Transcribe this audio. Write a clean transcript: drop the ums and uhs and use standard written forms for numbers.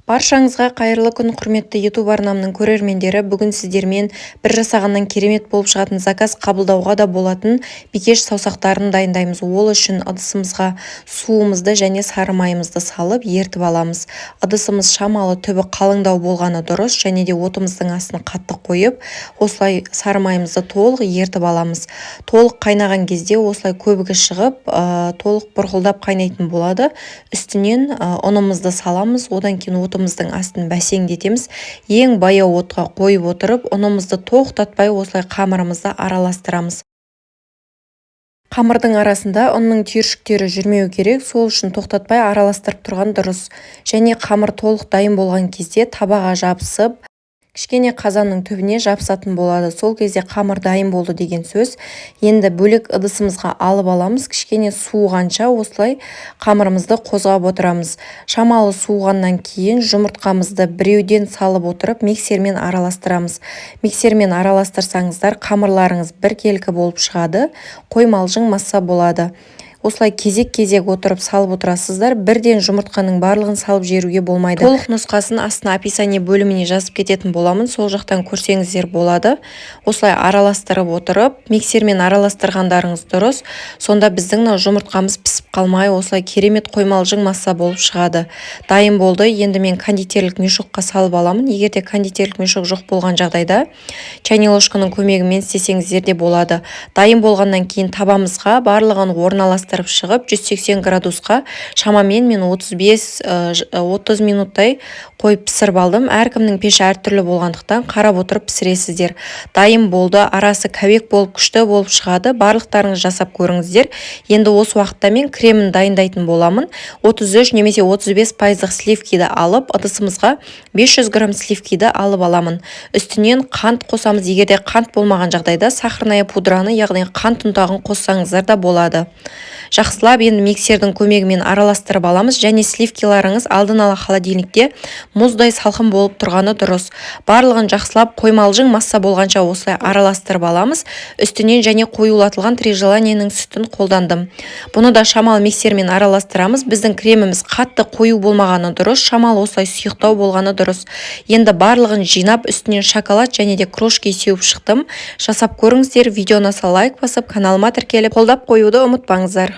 Баршаңызға қайырлы күн, құрметті YouTube арнамның көрермендері. Бүгін сіздермен бір жасағаннан керемет болып шығатын заказ қабылдауға да болатын бикеш саусақтарын дайындаймыз. Ол үшін ыдысымызға суымызды және сары майымызды салып ертіп аламыз. Ыдысымыз шамалы түбі қалыңдау болғаны дұрыс, және де отымыздың астына қатты қойып, осылай сары майымызды толық ертіп аламыз. Толық қайнаған кезде осылай көбігі шығып, толық бұрғылдап қайнайтын болады. Үстінен ұнымызды саламыз, одан кейін отымыздың астын бәсеңдетеміз. Ең баяу отқа қойып отырып, ұнымызды тоқтатпай осылай қамырымызды араластырамыз. Қамырдың арасында ұнның түйіршіктері жүрмеу керек, сол үшін тоқтатпай араластырып тұрған дұрыс. Және қамыр толық дайын болған кезде табаға жабысып, кішкене қазанның түбіне жабысатын болады. Сол кезде қамыр дайын болды деген сөз. Енді бөлек ыдысымызға алып аламыз. Кішкене суығанша осылай қамырымызды қозғап отырамыз. Шамалы суығаннан кейін жұмыртқамызды біреуден салып отырып миксермен араластырамыз. Миксермен араластырсаңыздар қамырларыңыз біркелкі болып шығады, қоймалжың масса болады. Осылай кезек-кезек отырып салып отырасыздар. Бірден жұмыртқаның барлығын салып жіберуге болмайды. Толық нұсқасын астына описание бөліміне жазып кететін боламын. Сол жақтан көрсеңіздер болады. Осылай араластырып отырып, миксермен араластырғандарыңыз дұрыс. Сонда біздің жұмыртқамыз пісіп қалмай, осылай керемет қоймалжың масса болып шығады. Дайын болды. Енді мен кондитерлік мешокқа салып аламын. Егер де кондитерлік мешок жоқ болған жағдайда, чайный ложканың көмегімен істесеңіздер де болады. Дайын болғаннан кейін табамызға барлығын орналастырып шығып 180 градусқа шамамен мен 30 минуттай қойып пісіріп алдым. Әркімнің пеші әртүрлі болғандықтан қарап отырып пісіресіздер. Дайын болды, арасы кәбек болып күшті болып шығады. Барлықтарыңыз жасап көріңіздер. Енді осы уақытта мен кремін дайындайтын боламын. 33 немесе 35% сливкиді алып, ыдысымызға 500 грамм сливкиді алып аламын. Үстінен қант қосамыз. Егер де қант болмаған жағдайда сахарная пудраны, яғни қант ұнтағын қоссаңыздар да болады. Жақсылап енді миксердің көмегімен араластырып аламыз, және сливкиларыңыз алдын ала холодильникте мұздай салқын болып тұрғаны дұрыс. Барлығын жақсылап қоймалжың масса болғанша осылай араластырып аламыз. Үстінен және қоюлатылған три желаниенің сүтін қолдандым. Бұны да шамалы миксермен араластырамыз. Біздің креміміз қатты қою болмағаны дұрыс, шамалы осылай сұйықтау болғаны дұрыс. Енді барлығын жинап, үстінен шоколад және де крошки сеуіп шықтым. Жасап көріңіздер. Видеоны лайк басып, каналыма тіркеліп, қолдап қоюды ұмытпаңыздар.